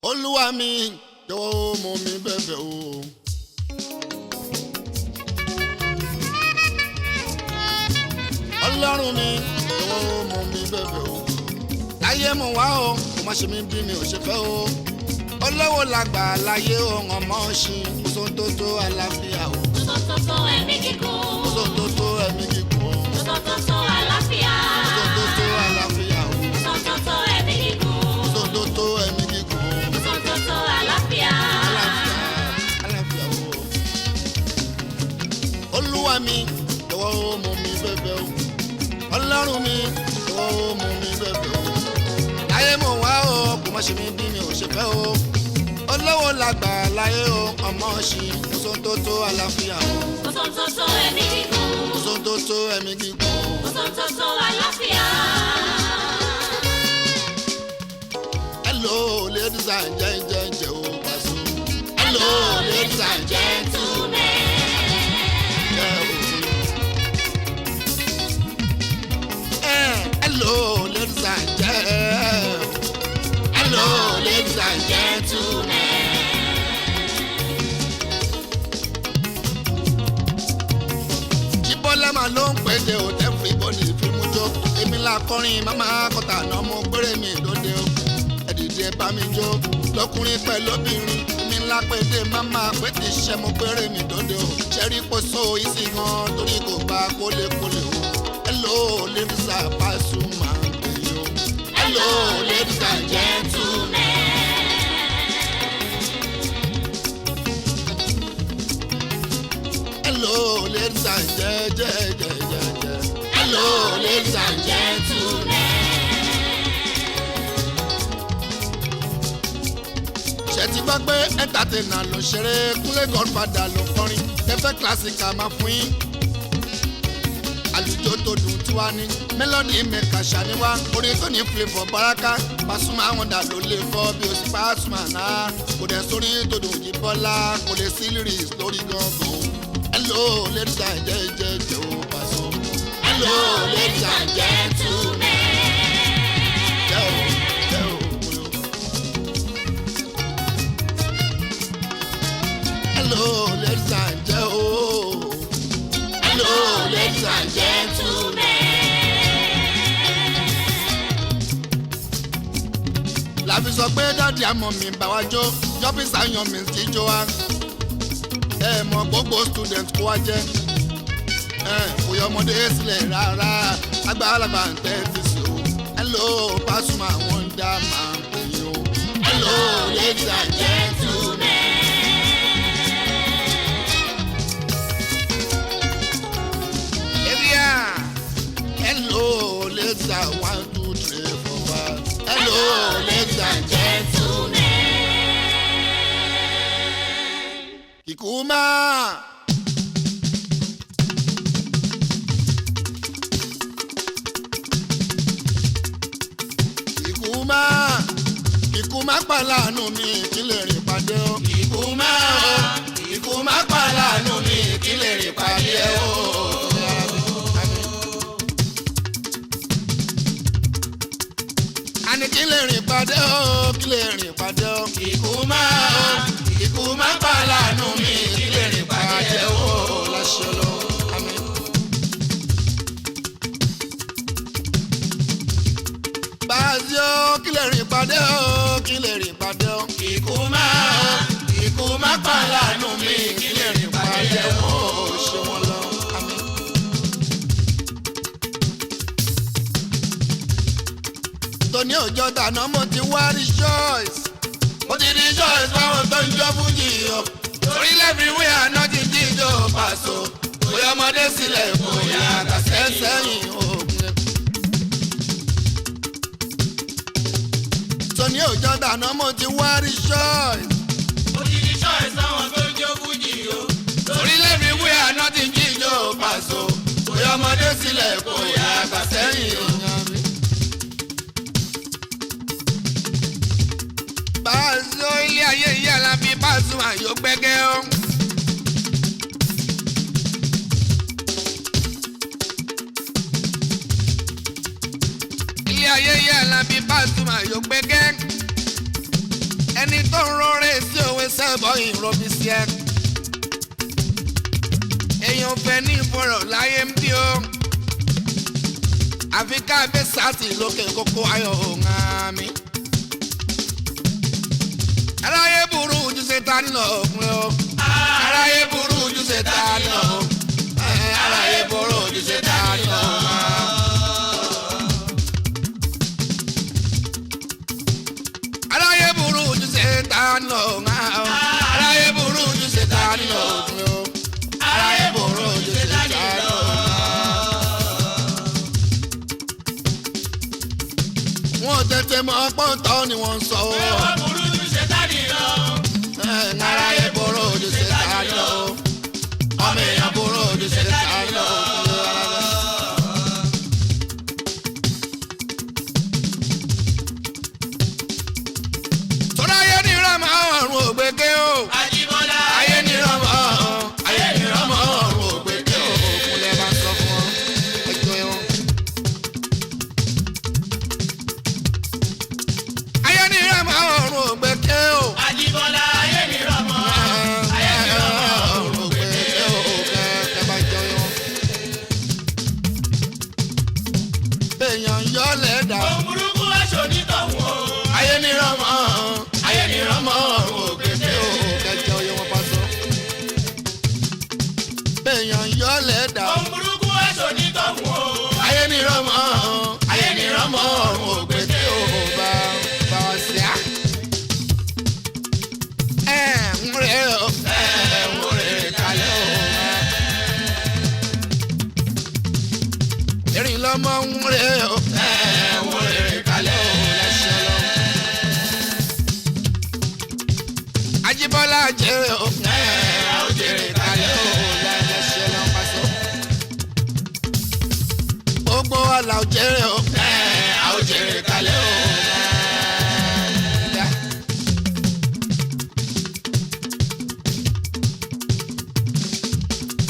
Olúwa mi jọ̀wọ́ mú mi bẹ̀bẹ̀ o. Ọlọ́run mi jọ̀wọ́ mú mi bẹ̀bẹ̀ o. Láyé mo wá o, kò má ṣe mí bí mi ò ṣe fẹ́ o. Olówó làgbà láyé ohun ọmọ ṣì kò sóhun tó tó àlàáfíà o. Kò sóhun tó tó ẹ̀mí gígùn. Kò sóhun tó tó ẹ̀mí gígùn o. Kò sóhun tó tó àlàáfíà. Kò sóhun tó tó àlàáfíà o. Kò sóhun tó tó ẹ̀mí gígùn. Kò sóhun tó tó ẹ̀mí gígùn o. Kò sóhun tó tó àlàáfíà. Àlàáfíà o. Olúwa mi jọ̀wọ́ mú mi bẹ̀bẹ̀ o. Ọlọ́run mi jọ̀wọ́ mú mi bẹ̀bẹ̀ o. Láyé mo wá o, kò má ṣe mí bí mi ò ṣe fẹ́ o. Olówó làgbà láyé o, ọmọ ṣì kò sóhun tó tó àlàáfíà o. Kò sóhun tó tó ẹ̀mí gígùn. Kò sóhun tó tó ẹ̀mí gígùn o. Kò sóhun tó tó àlàáfíà. Hello ladies and gentlemen o Paso. Hello ladies and gentlemen. Hello ladies and gentlemen. Hello ladies and gentlemen. Jíbọ́lá máa ló ń pèdè o everybody fi mú jó. Èmi la kọrin màmá kọta náà mo gbére mi lóde o. Ẹ̀dìdì ẹ bá mi jó lọ́kùnrin pẹ̀lú obìnrin. Èmi ńlá pèdè màmá pé ti ṣe mo gbére mi lóde o. Ṣẹ́rí poso ìsì gan torí kò bá kólékólé o. Hello ladies and Pasuma ń pè yó. Hello ladies and gentlemen. Hello ladies and gentlemen. Hello ladies and gentlemen. Ṣé ti gbọ́ pé entertainer ló ṣeré Kúnlé Godfather ló kọrin kẹfẹ́ classical máa fún yín. Àlùjọ tó dùn tí wá ní melody maker ṣàníwá orin tó ní flavour baraka Pasuma àwọn dà ló lè fọ́ bí o sì Pasuma náà kò dẹ̀ sórí tó dùn yìí Bọ́lá kò lè sí lyrics lórí gangan. Hello ladies and gentlemen o Paso. Hello ladies and gentlemen. Hello ladies and gentlemen. Hello ladies and gentlemen. Láfi sọ pé dáàdi àmọ́ mi bá wa jó jọ́bísà yan mi sí jó wa. Ẹ mọ gbogbo student kó wá jẹ́. Kò yọ ọmọdé sílẹ̀ rárá àgbàlagbà ń tẹ́tí sí o. Hello Pasuma wonder máa ń pè yín o. Hello ladies and gentlemen. Area. Hello ladies and 1 2 3 4 5. Hello ladies and gentlemen. Kikuma. Kikuma pàlánù mi kí lè rìn pàdé o. Kikuma pàlánù mi kí lè rìn pàdé o. Àní kí lè rìn pàdé o, kí lè rìn pàdé o. Kikuma pàlánù mi kí lè rìn pàdé o. Láṣẹ lọ, àmín. Bàzíọ́ kí lè rìn pàdé o, kí lè rìn pàdé o. Kikuma pàlánù mi kí lè rìn pàdé o. Ṣé wọn lọ, àmín. Tòní òjò dáná mo ti wá rí choice. Mo ti rí choice fáwọn tó ń jó fújì o. Torí lẹ́fìwé àná ti díjọ́ Paso. Bóyá ọmọdé sílẹ̀ bóyá àtàṣẹ́ sẹ́yìn òògùn. Tòní òjò dáná mo ti wá rí choice. Mo ti rí choice fáwọn tó ń jó fújì o. Torí lẹ́fìwé àná ti díjọ́ Paso. Bóyá ọmọdé sílẹ̀ bóyá àtàṣẹ́ sẹ́yìn. Paso ilé ayé yìí Alábí Pasuma yóò gbẹ́gẹ́ o. Ilé ayé yìí Alábí Pasuma yóò gbẹ́gẹ́. Ẹni ẹni tó ń rọrẹ sí òwe sẹ́bọ̀ ìrọ̀bí sí ẹ. èèyàn fẹ́ ní ìfọ̀rọ̀ láyé ń bí o. àfi ká bẹ́ sáàtì lókè kókó ayọ̀ òun àmì. aráyé burú ju Sátánì lọ ọkùnrin o. aráyé burú ju Sátánì lọ. aráyé burú ju Sátánì lọ. aráyé burú ju Sátánì lọ. aráyé burú ju Sátánì lọ ọkùnrin o. aráyé burú ju Sátánì lọ. wọ́n tètè mọ pọ́ńtọ́ ni wọ́n ń sọ o. Ẹ̀wọ̀n burú ju Sátánì lọ. aráyé burú ju Sátánì lọ. ọmọ èèyàn burú ju Sátánì lọ. tọ́lá ayé ni rámà ọ̀run ògbéké o. Àjíbọ́lá. ayé ni rámà ọ̀run ògbéké o. kúnlẹ̀ bá sọ fún ọ ẹjọ́ ẹ̀wọ̀n. ayé ni rámà ọ̀run ògbéké o. Àjíbọ́lá ayé ni rọmọ. Ayé ni rọmọ ọ̀run ògbéké o. èèyàn yọ lẹ́dà. Ohun burúkú aṣọ onítọ̀hún o. ayé ni rámà ọ̀run ògbéké o. kẹjọ oyè wọn bá sọ. èèyàn yọ lẹ́dà. Ohun burúkú aṣọ onítọ̀hún o. ayé ni rámà ọ̀run ògbéké o. bá wa sí a. ń rẹ̀ o. ń rẹ̀ kalẹ̀ o. erin lọ́mọ ń rẹ̀ o. ń rẹ̀ kalẹ̀ o. lẹ́sẹ̀ lọ. Ajíbọ́lá jèrè o. ó jèrè kalẹ̀ o. lẹ́sẹ̀ lọ pàṣẹ. gbogbo àlà ò jèrè o. ó jèrè kalẹ̀ o.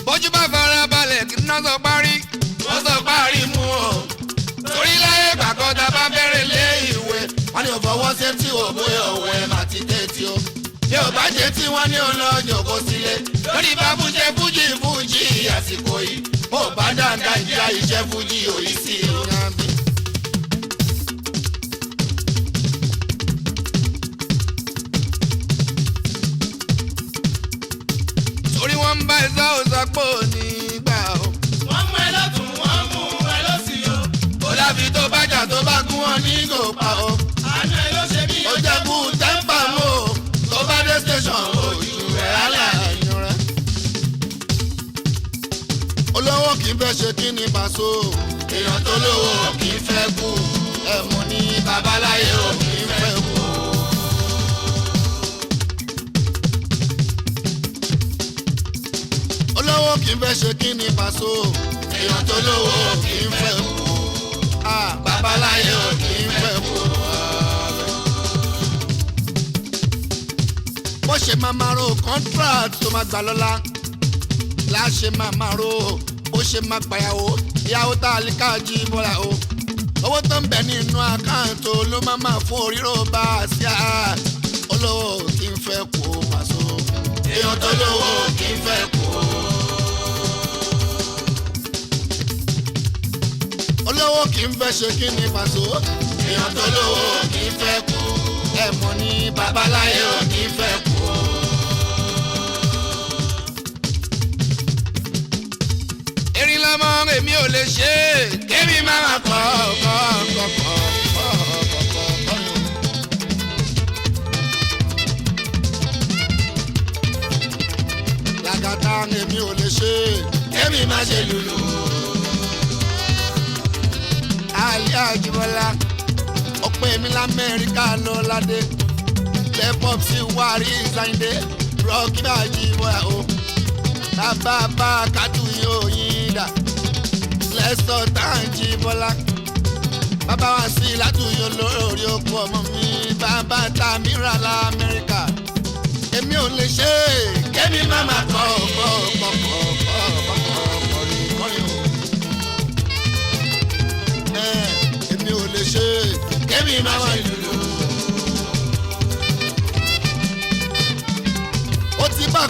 bójú bá fara balẹ̀ kí n náà sọ parí. wọ́n sọ parí mú o. torí láyé gbàgbọ́ tá a bá bẹ̀rẹ̀ lé ìwé. wọ́n ní òfòwò ṣe tí o bóyá òwe má ti dé tí o. bí o bá jẹ́ tí wọ́n ní ọlọ́jọ́ kó sílé. lórí bábú ṣe fújì àsìkò yìí. ó bá dáadáa ìjà iṣẹ́ fújì òyì sí i. torí wọ́n ń bá ẹ̀sọ́ òsàpò nígbà o. Wọ́n mú ẹ lọ́tùn, wọ́n mú ẹ lọ́sì o. ó dábì tó bá jà tó bá gún wọn ní gòpà o. Àánú ẹ ló ṣe mí. ó jẹ́ kú tẹ́ḿpà mọ́ o. tó bá dé station ojú rẹ̀ aláàánú rẹ̀. olówó kì í fẹ́ ṣe kí ni Paso. èèyàn tó lówó kì í fẹ́ kú. ẹ̀mú ní babaláyé ò kì í fẹ́ kú. olówó kì í fẹ́ ṣe kí ni Paso. èèyàn tó lówó kì í fẹ́ kú. babaláyé ò kì í fẹ́ kú. bó ṣe máa máa ro contract tó máa gbà lọ́la láṣẹ máa máa ro bó ṣe máa gbàyàwó ìyàwó tá a lè káàjì bọ́lá o. owó tó ń bẹ nínú àkáǹtì ló máa máa fún oríro bá a sí a. olówó kì í fẹ́ kú Paso. èèyàn tó lówó kì í fẹ́ kú. olówó kì í fẹ́ ṣe kí ni Paso. èèyàn tó lówó kì í fẹ́ kú. ẹ̀mọ́ ní babaláyé ò kì í fẹ́ kú. erin lọ́mọ èmi ò lè ṣe é. kémi máa kọ́ làgàtà èmi ò lè ṣe é. kémi má ṣe lùlù. Alẹ́ Àjíbọ́lá ọ̀pẹ mi lamẹ́ríkà lọ ládé. lẹ́pọ̀p sí wárí ìsáyìndé rọ́ọ̀kì Àjíbọ́lá o. bàbá kátó yóò yín dà. lẹ́sọ̀ táǹjì bọ́lá. bàbá wa sí látúnyọ lórí oko ọmọ mi. bàbá ta mìíràn lamẹ́ríkà. èmi ò lè ṣe é. kémi má má kọ́ èmi ò lè ṣe é. kémi má má lùlù.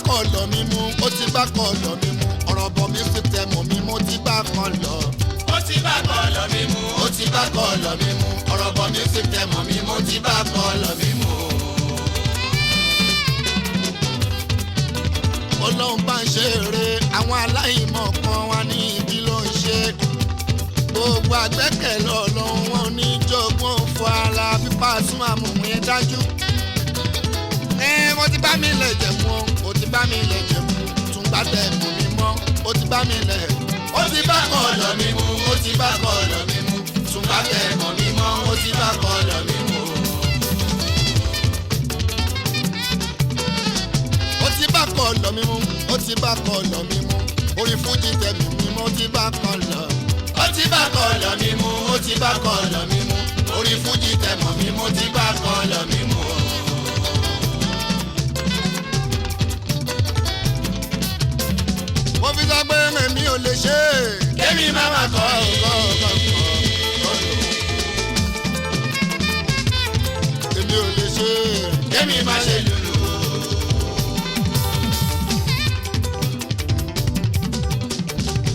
kọ̀ lọ mi mú ó ti bá kọ̀ lọ mi mú ọ̀rọ̀ bọ̀ mi fi tẹ̀ mọ̀ mi mo ti bá kọ̀ lọ. ó ti bá kọ̀ lọ mi mú. ó ti bá kọ̀ lọ mi mú ọ̀rọ̀ bọ̀ mi fi tẹ̀ mọ̀ mi mo ti bá kọ̀ lọ mi mú. Ọlọ́run bá ń ṣe eré àwọn aláìmọ̀ kan wá ní ibi ló ń ṣe gbogbo àgbẹ́kẹ̀lé Ọlọ́run wọn ní jogún òfò ara pípa sún àmùmí dájú. Wọ́n ti bá mi lẹ̀ jẹ̀mú ó ti bá mi lẹ̀ jẹ̀mú tún gbá tẹ̀ mú mi mọ́ ó ti bá mi lẹ̀. ó ti bá kọ̀ lọ mi mú. ó ti bá kọ̀ lọ mi mú. tún gbá tẹ̀ mọ́ mi mọ́ ó ti bá kọ̀ lọ mi mú. ó ti bá kọ̀ lọ mi mú ó ti bá kọ̀ lọ mi mú orí fújì tẹ̀mí mi mọ́ ó ti bá kọ̀ lọ. ó ti bá kọ̀ lọ mi mú. ó ti bá kọ̀ lọ mi mú. orí fújì tẹ̀mọ̀ mi mo ti bá kọ̀ lọ mi mú. mo fi sọ pé èmi ò lè ṣe é. kémi má má kọ́ èmi ò lè ṣe é. kémi má ṣe lùlù.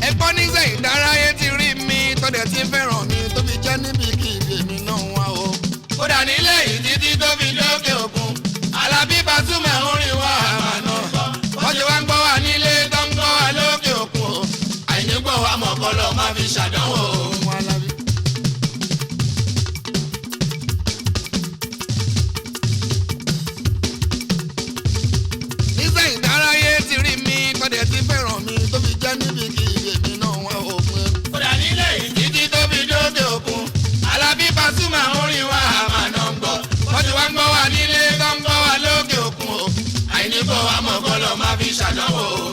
ẹ̀gbọ́n níṣẹ́ ìdárayé ti rí mi tọ́dẹ̀ ti fẹ́ràn mi tó fi jẹ́ níbi kí ibi èmi náà wá o. kódà nílé yìí títí tó fi dókè òkun. Alábí Pasuma orin wa àmàna. wọ́n ti wá ń gbọ́ wa nílé tó ń gbọ́ wa lókè òkun o. àìní gbọ́ wa mọ̀ kọ́lọ́ má fi ṣàdánwò o. Ohun Alábí. níṣẹ́ ìdárayé ti rí mi tọ́dẹ̀ ti fẹ́ràn mi tó fi jẹ́ níbi kí ibi èmi náà wá o. kódà nílé yìí títí tó fi dókè òkun. Alábí Pasuma orin wa àmàna ń gbọ́. wọ́n ti wá ń gbọ́ wa nílé tó ń gbọ́ wa lókè òkun o. àìní gbọ́ wa mọ̀ kọ́lọ́ má fi ṣàdánwò o.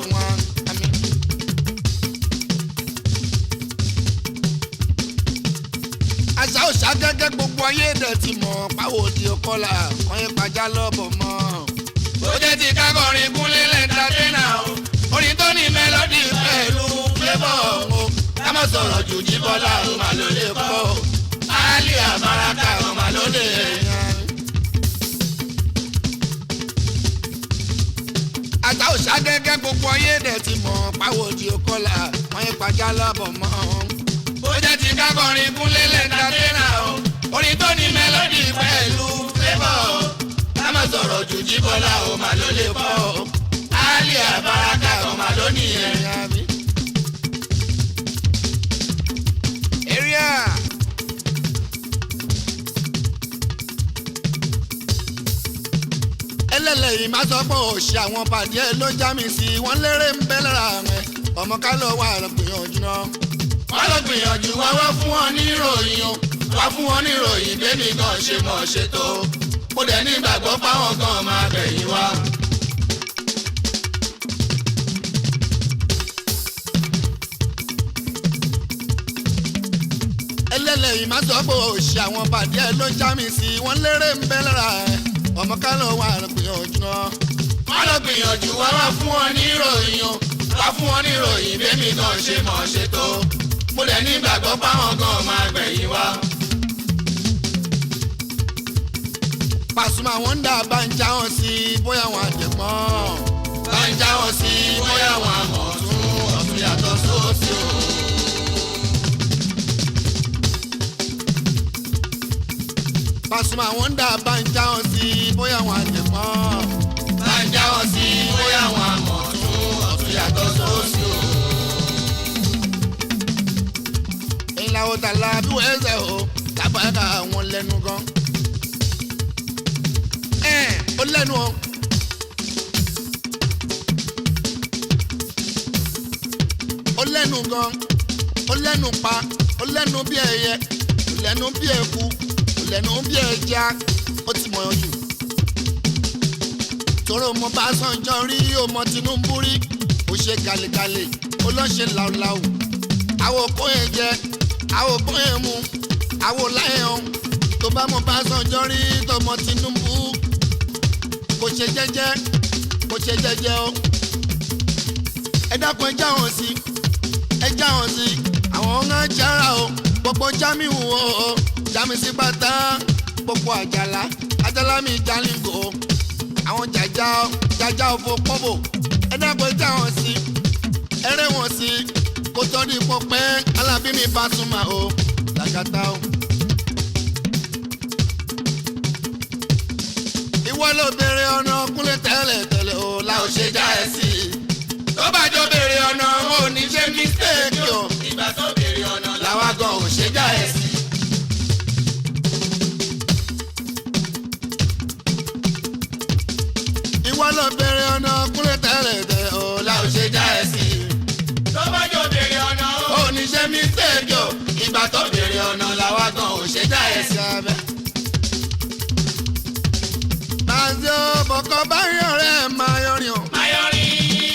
àṣà òṣà gẹ́gẹ́ gbogbo ayé dẹ̀ ti mọ̀ páwo di ọkọ́là wọ́n yẹn pàjá lọ́bọ̀ mọ́. ó jẹ́ ti kákọrin kúnlé lẹ́ńtàdínà o. orin tó ní mélòdì pẹ̀lú flavour o. ká má sọ̀rọ̀ jù Jíbọ́lá o mà ló lè kọ́ o. Ali Abaraka o mà ló lè yan. àṣà òṣà gẹ́gẹ́ gbogbo ayé dẹ̀ ti mọ̀ páwo di ọkọ́là wọ́n yẹn pàjá lọ́bọ̀ mọ́. ó jẹ́ ti kákọrin kúnlé lẹ́ńtàdínà o. orin tó ní mélòdì pẹ̀lú flavour o. ká má sọ̀rọ̀ jù Jíbọ́lá o mà ló lè kọ́ o. Ali Abaraka o mà ló nìyẹn. Area. ẹlẹ́lẹ́yìn má sọ pé òṣì àwọn pàdé ló já mi sí wọ́n lérè ń bẹ́ lára rẹ̀ ọmọ ká lọ wà gbìyànjú náà. wọ́n lọ gbìyànjú wá wá fún wọn ní ìròyìn o. wá fún wọn ní ìròyìn bẹ́ẹ̀ni kan ṣe mọ̀ ṣètò. mo dẹ̀ ní ìgbàgbọ́ fáwọn kan máa bẹ̀yìn wá. ẹlẹ́lẹ́yìn má sọ pé òṣì àwọn pàdé ló já mi sí wọ́n lérè ń bẹ́ lára rẹ̀ ọmọ ká lọ wà gbìyànjú náà. wọ́n lọ gbìyànjú wá wá fún wọn ní ìròyìn o. wá fún wọn ní ìròyìn bẹ́ẹ̀ni kan ṣe mọ̀ ṣètò. mo dẹ̀ ní ìgbàgbọ́ fáwọn kan máa gbẹ̀yìn wá. Pasuma wọn ń dà bá ń já wọn sí bóyá wọn àjẹmọ́. bá ń já wọn sí bóyá wọn àmọ̀ tún ọ̀tún yàtọ̀ sósì o. Pasuma wọn ń dà bá ń já wọn sí bóyá wọn àjẹmọ́. bá ń já wọn sí bóyá wọn àmọ̀ tún ọ̀tún yàtọ̀ sósì o. ìlàwọ̀ tàlà bí wọ́n ẹsẹ̀ o lábàáká wọn lẹ́nu gan. ó lẹ́nu o. ó lẹ́nu gan. ó lẹ́nu pa. ó lẹ́nu bí ẹyẹ. ó lẹ́nu bí eku. ó lẹ́nu bí ẹja. ó ti mọ̀ jù. tóró mo bá Sànjọ́ rí ọmọ Tinubu rí. ó ṣe gàlégàlé. ó lọ́ ṣe làwùlàwù. àwọn òkú yẹn jẹ. àwọn òkú yẹn mu. àwọn láyé hàn. tó bá mo bá Sànjọ́ rí tọmọ Tinubu. kò ṣe jẹ́jẹ́. kò ṣe jẹ́jẹ́ o. ẹ dákun ẹ já wọn sí. ẹ já wọn sí. àwọn ọ̀gá jára o. gbogbo Jamiu o. Jami sí pátá. gbogbo àjàlá. àjàlá mi jalingo. àwọn jàjà òfò pọ́bò. ẹ̀dàgbẹ́ já wọn sí ẹrẹ́ wọn sí kó tọ́ di pọpẹ́ Alábí mi Pasuma o làgàtà o. ìwọ ló béèrè ọ̀nà Kúnlé tẹ́lẹ̀ o la ò ṣe já ẹ sí i. tó bá jọ béèrè ọ̀nà ò ní ṣe mistake o. ìgbà tó béèrè ọ̀nà làwa gan ò ṣe já ẹ sí i. ìwọ ló béèrè ọ̀nà Kúnlé tẹ́lẹ̀ o la ò ṣe já ẹ sí i. tó bá jọ béèrè ọ̀nà ò ní ṣe mistake o. ìgbà tó béèrè ọ̀nà làwa gan ò ṣe já ẹ sí. Bàzó bọ̀kọ̀ báyọ̀ rẹ̀ máa yọrin o.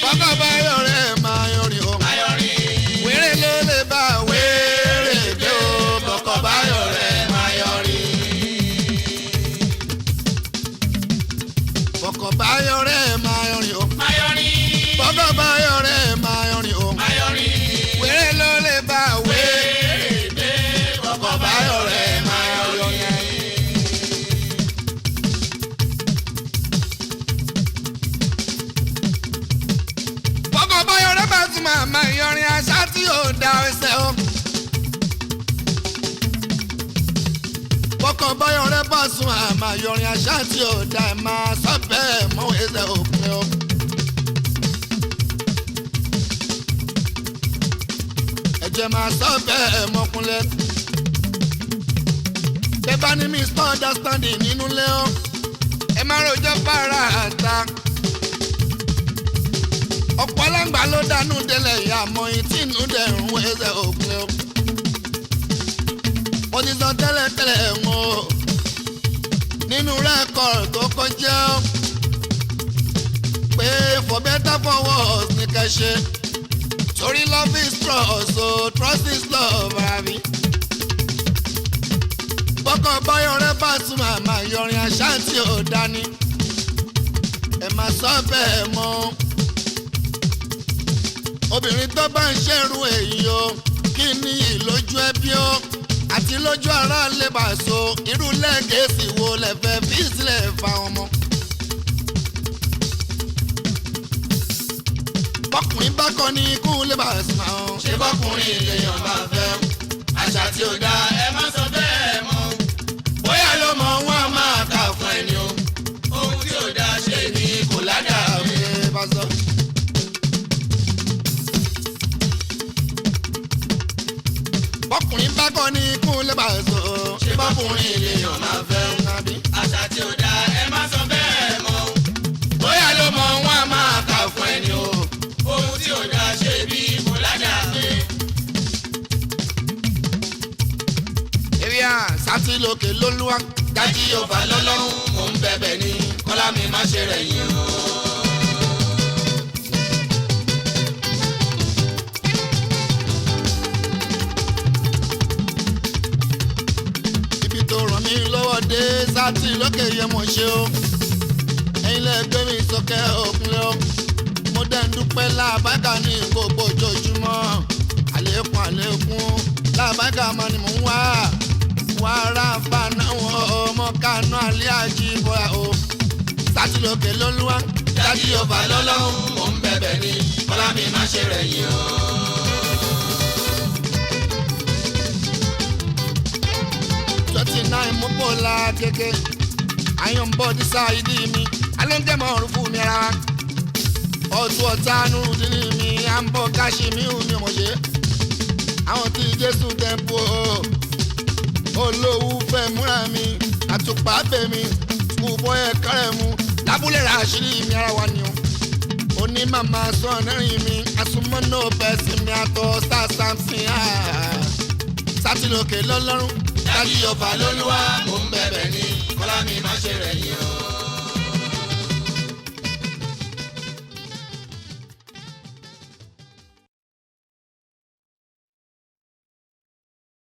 Bọ̀kọ̀ báyọ̀ rẹ̀ máa yọrin o. Wéré ló lè bá wéré gbé o. Bọ̀kọ̀ báyọ̀ rẹ̀ máa yọrin. Bọ̀kọ̀ báyọ̀ rẹ̀ máa yọrin o. Bọ̀kọ̀ báyọ̀ rẹ̀ máa yọrin o. Wéré ló lè bá wéré gbé. Bọ̀kọ̀ báyọ̀ rẹ̀ máa yọrin. Màmá ìyọrin aṣá tí ò da ẹsẹ̀ o. Bọ́kọ̀ báyọ̀ rẹ̀ Pasuma àmà ìyọrin aṣá tí ò da ẹ̀ máa sọ bẹ́ẹ̀ mọ́ ẹsẹ̀ òpin o. Ẹ̀jẹ̀ máa sọ bẹ́ẹ̀ mọ́kúnlẹ̀. Bẹ́ẹ̀ bá ní misunderstanding nínú ilé o. Ẹ má rojọ́ para àta. Ọ̀pọ̀ aláǹgbá ló dánú délẹ̀ ìyá àmọ́ ìtì inú dẹ̀rùn ẹsẹ̀ òpin o. Mo ti sọ tẹ́lẹ̀tẹ́lẹ̀ wọn o nínú rẹ́kọ̀rì tó kọjá o pé for better for worse ní kẹ́ ṣe torí love is trust o trust is love àbí. Bọ́kọ̀ báyọ̀ rẹ̀ Pasuma máa yọrin àṣà tí ò dání ẹ máa sọ bẹ́ẹ̀ mọ́. Obìnrin tó bá ń ṣerú èyí o kí ni ìlójú ẹbí o àti lójú ara lè bá so irú lẹ́gẹ̀ẹ́sì wo lẹ́fẹ̀ẹ́ fi sílẹ̀ fa ọmọ. Bọ́kùnrin bá kọ́ ní ikú lè bá sùn àwọn. ṣé bọ́kùnrin lèèyàn bá fẹ́ àṣà tí ò dáa ẹ má sọ bẹ́ẹ̀ mọ́ bóyá ló mọ wọn a máa kà fún ẹni o ohun tí ò dáa ṣe ni kò ládàá mi. Bọ́kùnrin bá kọ́ ní ikú lè bá sọ. ṣé bọ́kùnrin lèèyàn máa fẹ́ àṣà tí ò dáa ẹ má sọ bẹ́ẹ̀ mọ́ bóyá ló mọ wọn a máa kà fún ẹni o ohun tí ò dáa ṣe bí kò ládàá mi. Èrìà sátì lókè lólúwa. Dájí yóò fà lọ́lọ́run mò ń bẹ̀bẹ̀ ni kọ́lá mi má ṣe rẹ̀ yín o. Ibi tó ràn mí lọ́wọ́ dé sátì lókè yẹ mo ṣe o. Ẹ̀yin lẹ gbé mi sókè òkúnlẹ̀ o. Mo dẹ̀ ń dúpẹ́ láàbákà ní gbogbo ojoojúmọ́. Àlékún láàbákà máa ni mò ń wá. Wàrà fanáwọn ọmọ kanú alẹ́ àjíbọ̀ra o. Sátì lókè lólúwa. Dájí yóò fà lọ́lọ́run mò ń bẹ̀bẹ̀ ni kọ́lá mi má ṣe rẹ̀ yín o. Mú bọ́ọ̀lá gẹ́gẹ́ àyàn bọ́ dísà ìdí mi alẹ́ ń tẹ̀mọ́ ọ̀rùn fún mi ara wa ọ̀tún ọ̀tá nùdí mi à ń bọ̀ káṣí mi ò mi ò mọ̀ ṣe àwọn tí Jésù tẹ̀pọ̀ olówó fẹ́ múra mi àtùpà bẹ̀ mi skul ẹ̀ kárẹ̀ mu lábúlé ra àṣírí mi ara wa ni o oní màmá sọ̀nẹ́rìn mi àsùnmọ́ náà bẹ̀ sí mi àtọ̀ star samson Sátì lókè lọ́lọ́run. Dájí yóò fà lólúwa mò ń bẹ̀bẹ̀ ni kọ́lá mi má ṣe rẹ̀ yín o.